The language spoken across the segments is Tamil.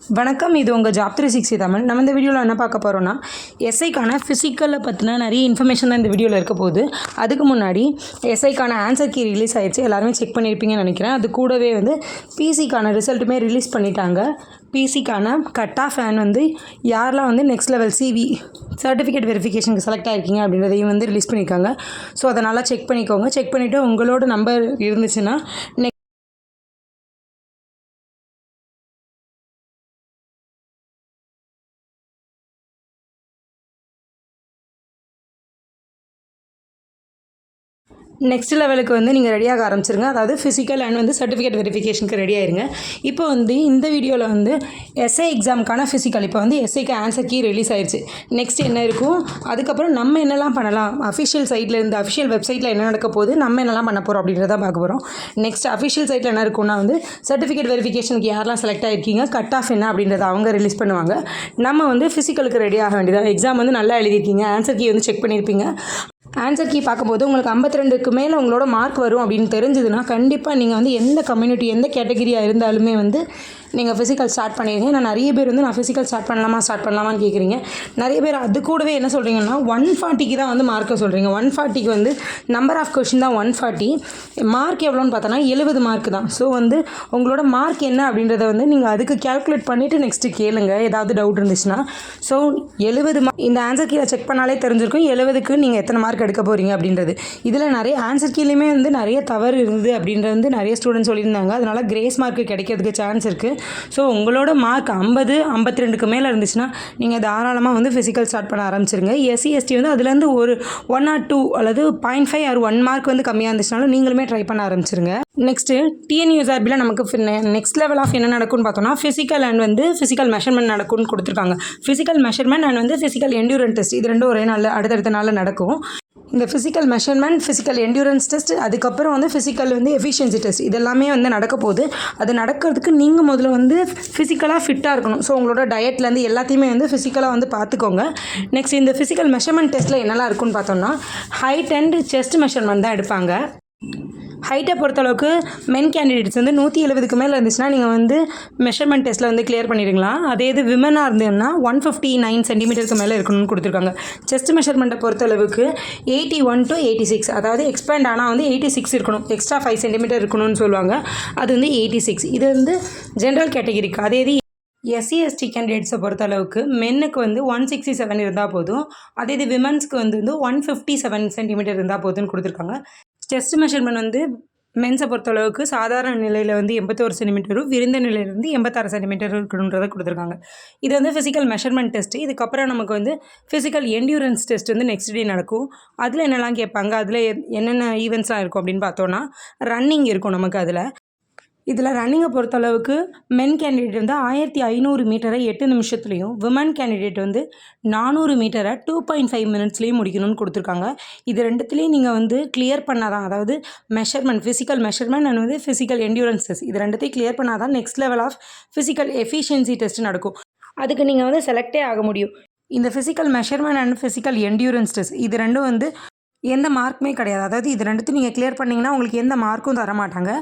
வணக்கம். இது உங்கள் ஜாப் 360 தமிழ். நம்ம இந்த வீடியோவில் என்ன பார்க்க போகிறோன்னா, எஸ்ஐக்கான ஃபிசிக்கலை பற்றின நிறைய இன்ஃபர்மேஷன் தான் இந்த வீடியோவில் இருக்க போகுது. அதுக்கு முன்னாடி எஸ்ஐக்கான ஆன்சர் கீ ரிலீஸ் ஆயிடுச்சு, எல்லாருமே செக் பண்ணியிருப்பீங்கன்னு நினைக்கிறேன். அது கூடவே பிசிக்கான ரிசல்ட்டுமே ரிலீஸ் பண்ணிட்டாங்க. பிசிக்கான கட் ஆஃப் அண்ட் யாரெல்லாம் நெக்ஸ்ட் லெவல் சிவி சர்டிஃபிகேட் வெரிஃபிகேஷனுக்கு செலக்ட் ஆகிருக்கீங்க அப்படின்றதையும் ரிலீஸ் பண்ணியிருக்காங்க. ஸோ அதை நல்லா செக் பண்ணிக்கோங்க. செக் பண்ணிவிட்டு உங்களோட நம்பர் இருந்துச்சுன்னா நெக்ஸ்ட் லெவலுக்கு நீங்கள் ரெடியாக ஆரம்பிச்சிருங்க. அதாவது ஃபிசிக்கல் அண்ட் சர்டிஃபிகேட் வெரிஃபிகேஷனுக்கு ரெடி ஆயிருங்க. இப்போ இந்த வீடியோவில் எஸ்ஐ எக்ஸாமுக்கான ஃபிசிக்கல் இப்போ எஸ்ஐக்கு ஆன்சர் கீ ரிலீஸ் ஆயிடுச்சு. நெக்ஸ்ட் என்ன இருக்கும், அதுக்கப்புறம் நம்ம என்னெல்லாம் பண்ணலாம், அஃபிஷியல் சைட்லேருந்து அஃபிஷியல் வெப்சைட்டில் என்ன நடக்க போகுது, நம்ம என்னெல்லாம் பண்ண போகிறோம் அப்படின்றத பார்க்க போகிறோம். நெக்ஸ்ட் அஃபிஷியல் சைட்டில் என்ன இருக்குன்னா சர்டிஃபிகேட் வெரிஃபிகேஷனுக்கு யாரெல்லாம் செலக்ட் ஆகிருக்கீங்க, கட் ஆஃப் என்ன அப்படின்றத அவங்க ரிலீஸ் பண்ணுவாங்க. நம்ம ஃபிசிக்கலுக்கு ரெடி ஆக வேண்டியது. எக்ஸாம் நல்லா எழுதியிருக்கீங்க, ஆன்சர் கீ செக் பண்ணியிருப்பீங்க. ஆன்சர் கீ பார்க்கும்போது உங்களுக்கு 52க்கு மேலே உங்களோட மார்க் வரும் அப்படின்னு தெரிஞ்சதுன்னா கண்டிப்பாக நீங்கள் எந்த கம்யூனிட்டி எந்த கேட்டகிரியாக இருந்தாலுமே நீங்கள் ஃபிசிக்கல் ஸ்டார்ட் பண்ணிடுங்க. நான் நிறைய பேர் நான் ஃபிசிக்கல் ஸ்டார்ட் பண்ணலாமான்னு கேட்குறீங்க. நிறைய பேர் அது கூடவே என்ன சொல்கிறீங்கன்னா 140க்கு தான் மார்க்கை சொல்கிறீங்க. 140க்கு நம்பர் ஆஃப் கொஷின் தான் 140, மார்க் எவ்வளோன்னு பார்த்தோன்னா 70 மார்க் தான். ஸோ உங்களோட மார்க் என்ன அப்படின்றத நீங்கள் அதுக்கு கேல்குலேட் பண்ணிவிட்டு நெக்ஸ்ட்டு கேளுங்க, ஏதாவது டவுட் இருந்துச்சுன்னா. ஸோ 70 இந்த ஆன்சர் கீழே செக் பண்ணாலே தெரிஞ்சிருக்கும் 70க்கு நீங்கள் எத்தனை மார்க் எடுக்க போகிறீங்க அப்படின்றது. இதில் நிறைய ஆன்சர் கீழேயுமே நிறைய தவறு இருந்தது அப்படின்றது நிறைய ஸ்டூடெண்ட்ஸ் சொல்லியிருந்தாங்க. அதனால் கிரேஸ் மார்க்கு கிடைக்கிறதுக்கு சான்ஸ் இருக்குது. ஸோ உங்களோட மார்க் 50-52க்கு மேலே இருந்துச்சுன்னா நீங்கள் தாராளமாக ஃபிசிக்கல் ஸ்டார்ட் பண்ண ஆரம்பிச்சிருங்க. எஸ்சி எஸ்டி அதுலேருந்து ஒரு 1 or 2 அல்லது 0.5 or 1 மார்க் கம்மியாக இருந்துச்சுனாலும் நீங்களுமே ட்ரை பண்ண ஆரம்பிச்சிருங்க. நெக்ஸ்ட்டு டிஎன்யூஎஸ்ஆர்பியில் நமக்கு நெக்ஸ்ட் லெவல் ஆஃப் என்ன நடக்கும்னு பார்த்தோம்னா ஃபிசிக்கல் அண்ட் ஃபிசிக்கல் மெஷர்மெண்ட் நடக்கும்னு கொடுத்துருக்காங்க. Physical measurement and physical endurance test இது ரெண்டும் ஒரே நாளில் அடுத்தடுத்த நாளில் நடக்கும். இந்த physical measurement, physical endurance test, அதுக்கப்புறம் ஃபிசிக்கல் எஃபிஷியன்சி டெஸ்ட் இதெல்லாமே நடக்க போகுது. அது நடக்கிறதுக்கு நீங்கள் முதல்ல ஃபிசிக்கலாக ஃபிட்டாக இருக்கணும். ஸோ உங்களோட டயட்லேருந்து எல்லாத்தையுமே ஃபிசிக்கலாக பார்த்துக்கோங்க. நெக்ஸ்ட் இந்த ஃபிசிக்கல் மெஷர்மெண்ட் டெஸ்ட்டில் என்னெல்லாம் இருக்குன்னு பார்த்தோம்னா ஹைட் அண்ட் செஸ்ட் மெஷர்மெண்ட் தான் எடுப்பாங்க. ஹைட்டை பொறுத்தளவுக்கு மென் கேண்டிடேட்ஸ் 170க்கு மேலே இருந்துச்சுன்னா நீங்கள் மெஷர்மெண்ட் டெஸ்ட்டில் கிளியர் பண்ணிடுங்களா. அதே இது விமனாக இருந்ததுன்னா 159 சென்டிமீட்டருக்கு மேலே இருக்கணும்னு கொடுத்துருக்காங்க. செஸ்ட் மெஷர்மெண்ட்டை பொறுத்தளவுக்கு 81 to 86, அதாவது எக்ஸ்பேண்ட் ஆனால் 86 இருக்கணும், எக்ஸ்ட்ரா 5 சென்டிமீட்டர் இருக்கணும்னு சொல்லுவாங்க. அது 86. இது ஜென்ரல் கேட்டகிரிக்கு. அதே இது எஸ்சி எஸ்டி கேண்டிடேட்ஸை பொறுத்தளவுக்கு மென்னுக்கு 167 இருந்தால் போதும். அதே இது விமன்ஸ்க்கு 157 சென்டிமீட்டர் இருந்தால் போதும்னு கொடுத்துருக்காங்க. செஸ்ட் மெஷர்மெண்ட் மென்ஸை பொறுத்தளவுக்கு சாதாரண நிலையில் 81 சென்டிமீட்டரும், விருந்த நிலையிலேருந்து 86 சென்டிமீட்டர் இருக்கணுன்றதை கொடுத்துருக்காங்க. இது ஃபிசிக்கல் மெஷர்மெண்ட் டெஸ்ட்டு. இதுக்கப்புறம் நமக்கு physical endurance test next day நடக்கும். அதில் என்னெல்லாம் கேட்பாங்க, அதில் என்னென்ன ஈவெண்ட்ஸ்லாம் இருக்கும் அப்படின்னு பார்த்தோன்னா ரன்னிங் இருக்கும் நமக்கு. இதில் ரன்னிங்கை பொறுத்தளவுக்கு மென் கேண்டிடேட் 1500 மீட்டரை 8 நிமிஷத்துலையும், விமன் கேண்டிடேட் 400 மீட்டரை 2.5 மினிட்ஸ்லேயும் முடிக்கணும்னு கொடுத்துருக்காங்க. இது ரெண்டுத்துலேயும் நீங்கள் கிளியர் பண்ணால் தான், அதாவது measurement, physical measurement and physical endurance test இது ரெண்டுத்தையும் கிளியர் பண்ணால் தான் next level of physical efficiency test நடக்கும். அதுக்கு நீங்கள் செலக்டே ஆக முடியும். இந்த physical measurement and physical endurance test இது ரெண்டும் எந்த மார்க்குமே கிடையாது. அதாவது இது ரெண்டுத்தையும் நீங்கள் கிளியர் பண்ணிங்கன்னா உங்களுக்கு எந்த மார்க்கும் தர மாட்டாங்க.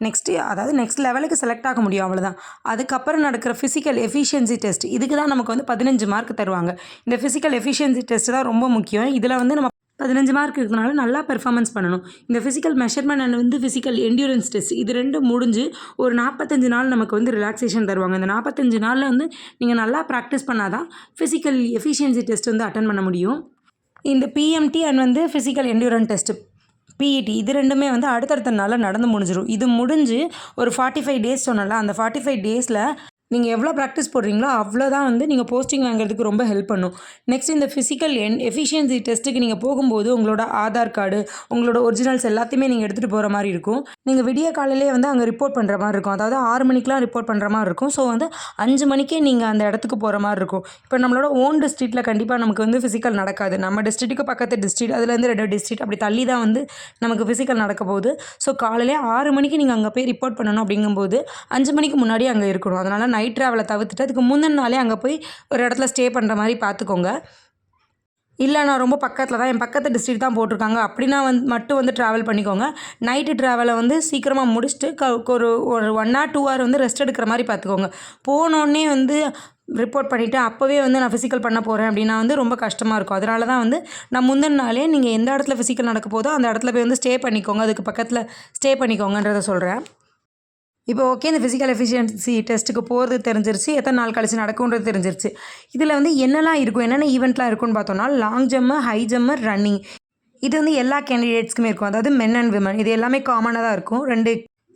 நெக்ஸ்ட் லெவலுக்கு செலக்ட் ஆக முடியும், அவ்வளோதான். அதுக்கப்புறம் நடக்கிற ஃபிசிக்கல் எஃபிஷியன்சி டெஸ்ட் இதுக்கு தான் நமக்கு 15 மார்க் தருவாங்க. இந்த ஃபிசிக்கல் எஃபிஷியன்சி டெஸ்ட் தான் ரொம்ப முக்கியம். இதில் நம்ம 15 மார்க் இருக்கனால நல்லா பெர்ஃபார்மன்ஸ் பண்ணணும். இந்த physical measurement and physical endurance test இது ரெண்டும் முடிஞ்சு ஒரு 45 நாள் நமக்கு ரிலாக்ஸேஷன் தருவாங்க. இந்த 45 நாளில் நீங்கள் நல்லா ப்ராக்டிஸ் பண்ணால் தான் ஃபிசிக்கல் எஃபிஷியன்சி டெஸ்ட் அட்டன் பண்ண முடியும். இந்த BMT and physical endurance test PET இது ரெண்டுமே அடுத்தடுத்த நாளில் நடந்து முடிஞ்சிடும். இது முடிஞ்சு ஒரு 45 டேஸ் சொன்னால அந்த 45 டேஸில் நீங்கள் எவ்வளோ ப்ராக்டிஸ் போடுறீங்களோ அவ்வளோதான் நீங்கள் போஸ்டிங் வாங்குறதுக்கு ரொம்ப ஹெல்ப் பண்ணும். நெக்ஸ்ட் இந்த ஃபிசிக்கல் எஃபிஷியன்சி டெஸ்ட்டுக்கு நீங்கள் போகும்போது உங்களோட ஆதார் கார்டு, உங்களோட ஒரிஜினல்ஸ் எல்லாத்தையுமே நீங்கள் எடுத்துகிட்டு போகிற மாதிரி இருக்கும். நீங்கள் விடிய காலையிலே அங்கே ரிப்போர்ட் பண்ணுற மாதிரி இருக்கும். அதாவது 6 மணிக்கெலாம் ரிப்போர்ட் பண்ணுற மாதிரி இருக்கும். ஸோ 5 மணிக்கே நீங்கள் அந்த இடத்துக்கு போகிற மாதிரி இருக்கும். இப்போ நம்மளோட ஓன் டிஸ்ட்ரிக்ட்டில் கண்டிப்பாக நமக்கு ஃபிசிக்கல் நடக்காது. நம்ம டிஸ்ட்ரிக்ட்டுக்கு பக்கத்து டிஸ்ட்ரிக்ட், அதுலேருந்து 2 டிஸ்ட்ரிக்ட் அப்படி தள்ளி தான் நமக்கு ஃபிசிக்கல் நடக்க போகுது. ஸோ காலையிலே 6 மணிக்கு நீங்கள் அங்கே போய் ரிப்போர்ட் பண்ணணும். அப்படிங்கும்போது 5 மணிக்கு முன்னாடி அங்கே இருக்கணும். அதனால் நைட் ட்ராவலை தவிர்த்துட்டு அதுக்கு முந்தின நாளே அங்கே போய் ஒரு இடத்துல ஸ்டே பண்ணுற மாதிரி பார்த்துக்கோங்க. இல்லை நான் ரொம்ப பக்கத்தில் தான் என் பக்கத்து டிஸ்ட்ரிக்ட் தான் போட்டிருக்காங்க அப்படின்னா மட்டும் வந்து ட்ராவல் பண்ணிக்கோங்க. நைட்டு ட்ராவலை வந்து சீக்கிரமாக முடிச்சுட்டு ஒரு ஒரு 1 hour 2 hour வந்து ரெஸ்ட் எடுக்கிற மாதிரி பார்த்துக்கோங்க. போனோடனே வந்து ரிப்போர்ட் பண்ணிவிட்டு அப்போவே வந்து நான் ஃபிசிக்கல் பண்ண போகிறேன் அப்படின்னா வந்து ரொம்ப கஷ்டமாக இருக்கும். அதனால தான் வந்து நான் முந்தின நாளே நீங்கள் எந்த இடத்துல ஃபிசிக்கல் நடக்க போதோ அந்த இடத்துல போய் வந்து ஸ்டே பண்ணிக்கோங்க. அதுக்கு பக்கத்தில் ஸ்டே பண்ணிக்கோங்கன்றதை சொல்கிறேன். இப்போ ஓகே, இந்த ஃபிசிக்கல் எஃபிஷியன்சி டெஸ்ட்டுக்கு போகிறது தெரிஞ்சிருச்சு, எத்தனை நாள் கழிச்சு நடக்கும்ன்றது தெரிஞ்சிருச்சு. இதில் வந்து என்னெல்லாம் இருக்கும், என்னென்ன ஈவெண்ட்லாம் இருக்குன்னு பார்த்தோம்னா, long jump, high jump, running. இது வந்து எல்லா கேண்டிடேட்ஸ்க்குமே இருக்கும். அதாவது மென் அண்ட் விமன் இது எல்லாமே காமனாக தான் இருக்கும்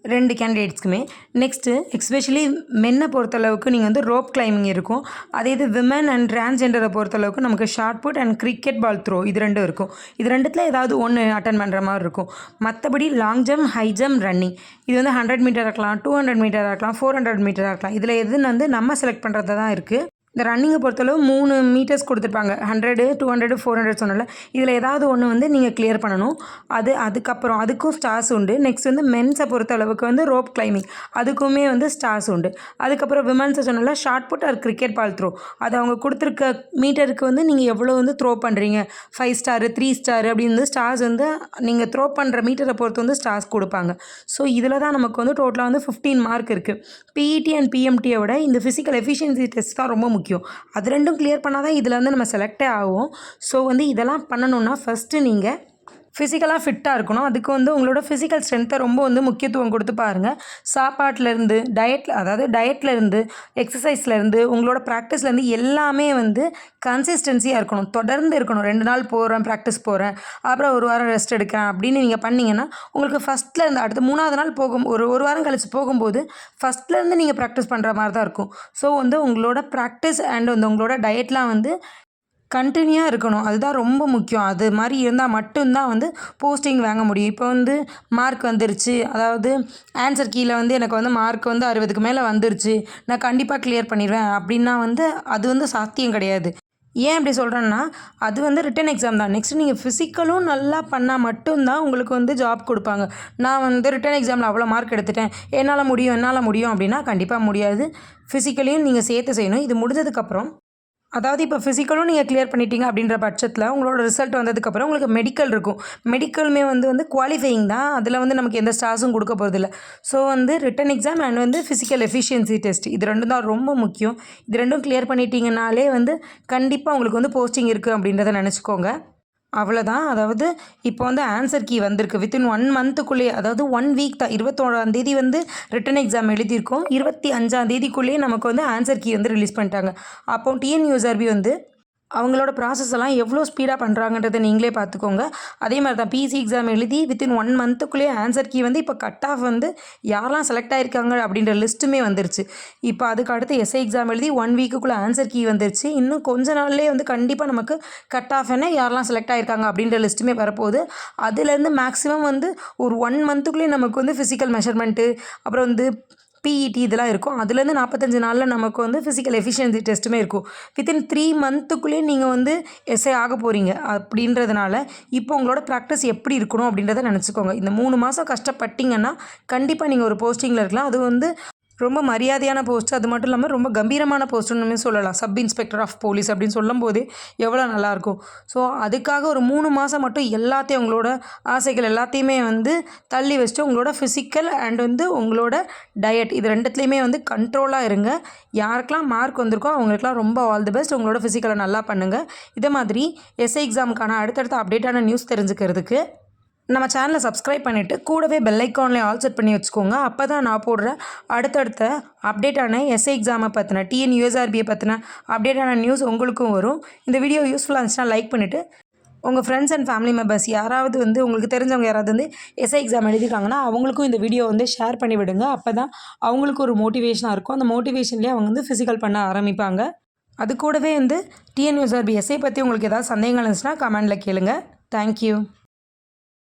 ரெண்டு கேண்டிடேட்ஸ்க்குமே. நெக்ஸ்ட்டு எஸ்பெஷலி மென்னை பொறுத்தளவுக்கு நீங்கள் வந்து ரோப் கிளைம்பிங் இருக்கும். அதே இது விமன் அண்ட் டிரான்ஸ்ஜெண்டரை பொறுத்தளவுக்கு நமக்கு shot put and cricket ball throw இது ரெண்டும் இருக்கும். இது ரெண்டுத்தில் ஏதாவது ஒன்று அட்டன் பண்ணுற மாதிரி இருக்கும். மற்றபடி long jump, high jump, running இது வந்து 100 மீட்டராக இருக்கலாம், 200 மீட்டராக இருக்கலாம், 400 மீட்டராக இருக்கலாம். இதில் எதுன்னு வந்து நம்ம செலக்ட் பண்ணுறது தான் இருக்குது. இந்த ரன்னிங்கை பொறுத்தளவு 3 மீட்டர்ஸ் கொடுத்துருப்பாங்க. 100, 200, 400 சொன்னல. இதில் ஏதாவது ஒன்று வந்து நீங்கள் கிளியர் பண்ணணும். அதுக்கப்புறம் அதுக்கும் ஸ்டார்ஸ் உண்டு. நெக்ஸ்ட் வந்து மென்ஸை பொறுத்தளவுக்கு வந்து ரோப் கிளைம்பிங் அதுக்குமே வந்து ஸ்டார்ஸ் உண்டு. அதுக்கப்புறம் விமன்ஸை சொன்னல shot put or cricket ball throw அது அவங்க கொடுத்துருக்க மீட்டருக்கு வந்து நீங்கள் எவ்வளோ வந்து த்ரோ பண்ணுறீங்க, 5 ஸ்டார் 3 ஸ்டார் அப்படின்னு ஸ்டார்ஸ் வந்து நீங்கள் த்ரோ பண்ணுற மீட்டரை பொறுத்து வந்து ஸ்டார்ஸ் கொடுப்பாங்க. ஸோ இதில் தான் நமக்கு வந்து டோட்டலாக வந்து 15 மார்க் இருக்குது. பிஇடி அண்ட் பிஎம்டியை விட இந்த ஃபிசிக்கல் எஃபிஷியன்சி டெஸ்ட் தான் ரொம்ப முக்கியம். அது ரெண்டும் கிளியர் பண்ணால் தான் இதில் வந்து நம்ம செலக்டே ஆகும். ஸோ வந்து இதெல்லாம் பண்ணணுன்னா ஃபஸ்ட்டு நீங்கள் ஃபிசிக்கலாக ஃபிட்டாக இருக்கணும். அதுக்கு வந்து உங்களோட ஃபிசிக்கல் ஸ்ட்ரென்த்தை ரொம்ப வந்து முக்கியத்துவம் கொடுத்து பாருங்கள். சாப்பாட்டிலேருந்து டயட்லேருந்து எக்ஸசைஸ்லேருந்து உங்களோட ப்ராக்டிஸ்லேருந்து எல்லாமே வந்து கன்சிஸ்டன்சியாக இருக்கணும், தொடர்ந்து இருக்கணும். 2 நாள் போகிறேன், ப்ராக்டிஸ் போகிறேன், அப்புறம் 1 வாரம் ரெஸ்ட் எடுக்கிறேன் அப்படின்னு நீங்கள் பண்ணிங்கன்னா உங்களுக்கு ஃபஸ்ட்லேருந்து அடுத்து 3ஆவது நாள் ஒரு வாரம் கழித்து போகும்போது ஃபஸ்ட்லேருந்து நீங்கள் ப்ராக்டிஸ் பண்ணுற மாதிரி தான் இருக்கும். ஸோ வந்து உங்களோட ப்ராக்டிஸ் அண்ட் வந்து உங்களோட டயட்லாம் வந்து கண்டினியூவாக இருக்கணும். அதுதான் ரொம்ப முக்கியம். அது மாதிரி இருந்தால் மட்டும்தான் வந்து போஸ்டிங் வாங்க முடியும். இப்போ வந்து மார்க் வந்துருச்சு, அதாவது ஆன்சர் கீழே வந்து எனக்கு வந்து மார்க் வந்து 60க்கு மேலே வந்துருச்சு, நான் கண்டிப்பாக கிளியர் பண்ணிடுவேன் அப்படின்னா வந்து அது வந்து சாத்தியம் கிடையாது. ஏன் அப்படி சொல்கிறேன்னா அது வந்து ரிட்டன் எக்ஸாம் தான். நெக்ஸ்ட் நீங்கள் ஃபிசிக்கலும் நல்லா பண்ணால் மட்டும்தான் உங்களுக்கு வந்து ஜாப் கொடுப்பாங்க. நான் வந்து ரிட்டன் எக்ஸாமில் அவ்வளோ மார்க் எடுத்துட்டேன், என்னால் முடியும் அப்படின்னா கண்டிப்பாக முடியாது. ஃபிசிக்கலையும் நீங்கள் சேர்த்து செய்யணும். இது முடிஞ்சதுக்கப்புறம் அதாவது இப்போ ஃபிசிக்கலும் நீங்கள் கிளியர் பண்ணிட்டீங்க அப்படின்ற பட்சத்தில் உங்களோட ரிசல்ட் வந்ததுக்கப்புறம் உங்களுக்கு மெடிக்கல் இருக்கும். மெடிக்கலுமே வந்து குவாலிஃபையிங் தான். அதில் வந்து நமக்கு எந்த ஸ்டார்ஸும் கொடுக்க போகிறதில்ல. ஸோ வந்து ரிட்டன் எக்ஸாம் அண்ட் வந்து ஃபிசிக்கல் எஃபிஷியன்சி டெஸ்ட் இது ரெண்டும் தான் ரொம்ப முக்கியம். இது ரெண்டும் கிளியர் பண்ணிட்டீங்கனாலே வந்து கண்டிப்பாக உங்களுக்கு வந்து போஸ்டிங் இருக்குது அப்படின்றத நினச்சிக்கோங்க. அவ்வளோதான். அதாவது இப்போ வந்து ஆன்சர் கீ வந்திருக்கு. வித்தின் 1 மந்த்துக்குள்ளேயே, அதாவது 1 வீக் தான். 21ஆம் தேதி வந்து ரிட்டன் எக்ஸாம் எழுதியிருக்கோம். 25ஆம் தேதிக்குள்ளேயே நமக்கு வந்து ஆன்சர் கீ வந்து ரிலீஸ் பண்ணிட்டாங்க. அப்போ டிஎன்யூஎஸ்ஆர்பி வந்து அவங்களோட ப்ராசஸ் எல்லாம் எவ்வளோ ஸ்பீடாக பண்ணுறாங்கன்றதை நீங்களே பார்த்துக்கோங்க. அதே மாதிரி தான் பிசி எக்ஸாம் எழுதி வித்தின் 1 மந்த்துக்குள்ளேயே ஆன்சர் கீ வந்து இப்போ கட் ஆஃப் வந்து யாரெல்லாம் செலக்ட் ஆகிருக்காங்க அப்படின்ற லிஸ்ட்டுமே வந்துருச்சு. இப்போ அதுக்கு அடுத்து எஸ்ஐ எக்ஸாம் எழுதி 1 வீக்குள்ளே ஆன்சர் கீ வந்துருச்சு. இன்னும் கொஞ்ச நாள்லேயே வந்து கண்டிப்பாக நமக்கு கட் ஆஃப் என்ன யாரெல்லாம் செலக்ட் ஆகிருக்காங்க அப்படின்ற லிஸ்ட்டுமே வரப்போகுது. அதுலேருந்து மேக்ஸிமம் வந்து ஒரு 1 மந்த்துக்குள்ளேயே நமக்கு வந்து ஃபிசிக்கல் மெஷர்மெண்ட்டு அப்புறம் வந்து பிஇடி இதெல்லாம் இருக்கும். அதுலேருந்து 45 நாளில் நமக்கு வந்து ஃபிசிக்கல் எஃபிஷியன்சி டெஸ்ட்டுமே இருக்கும். வித்தின் 3 மந்த்துக்குள்ளேயே நீங்கள் வந்து எஸ்ஐ ஆக போகிறீங்க அப்படின்றதுனால இப்போ உங்களோட ப்ராக்டிஸ் எப்படி இருக்கணும் அப்படின்றத நினச்சிக்கோங்க. இந்த 3 மாதம் கஷ்டப்பட்டீங்கன்னா கண்டிப்பாக நீங்கள் ஒரு போஸ்டிங்கில் இருக்கலாம். அது வந்து ரொம்ப மரியாதையான போஸ்ட், அது மட்டும் இல்லாமல் ரொம்ப கம்பீரமான போஸ்ட்டுன்னு சொல்லலாம். சப் இன்ஸ்பெக்டர் ஆஃப் போலீஸ் அப்படின்னு சொல்லும் போதே எவ்வளோ நல்லாயிருக்கும். ஸோ அதுக்காக ஒரு 3 மாதம் மட்டும் எல்லாத்தையும் உங்களோட ஆசைகள் எல்லாத்தையுமே வந்து தள்ளி வச்சுட்டு உங்களோட ஃபிசிக்கல் அண்ட் வந்து உங்களோட டயட் இது ரெண்டுத்துலேயுமே வந்து கண்ட்ரோலாக இருங்க. யாருக்கெல்லாம் மார்க் வந்திருக்கோ அவங்களுக்குலாம் ரொம்ப ஆல் தி பெஸ்ட். உங்களோட ஃபிசிக்கலை நல்லா பண்ணுங்கள். இதே மாதிரி எஸ்ஐ எக்ஸாமுக்கான அடுத்தடுத்த அப்டேட்டான நியூஸ் தெரிஞ்சுக்கிறதுக்கு நம்ம சேனலை சப்ஸ்கிரைப் பண்ணிவிட்டு கூடவே பெல் ஐக்கான்லேயே ஆல் செட் பண்ணி வச்சுக்கோங்க. அப்போ தான் நான் போடுற அடுத்தடுத்த அப்டேட்டான எஸ்ஐ எக்ஸாமை பற்றின டிஎன்யூஎஸ்ஆர்பியை பற்றின அப்டேட்டான நியூஸ் உங்களுக்கும் வரும். இந்த வீடியோ யூஸ்ஃபுல்லாக இருந்துச்சுன்னா லைக் பண்ணிவிட்டு உங்கள் ஃப்ரெண்ட்ஸ் அண்ட் ஃபேமிலி மெம்பர்ஸ் யாராவது வந்து உங்களுக்கு தெரிஞ்சவங்க யாராவது வந்து எஸ்ஐ எக்ஸாம் எழுதிருக்காங்கன்னா அவங்களுக்கும் இந்த வீடியோ வந்து ஷேர் பண்ணி விடுங்க. அப்போ தான் அவங்களுக்கு ஒரு மோட்டிவேஷனாக இருக்கும். அந்த மோட்டிவேஷன்லேயே அவங்க வந்து ஃபிசிக்கல் பண்ண ஆரம்பிப்பாங்க. அது கூடவே வந்து டிஎன்யூஎஸ்ஆர்பி எஸ்ஐ பற்றி உங்களுக்கு ஏதாவது சந்தேகங்கள் இருந்துச்சுன்னா கமெண்டில் கேளுங்க. தேங்க்யூ.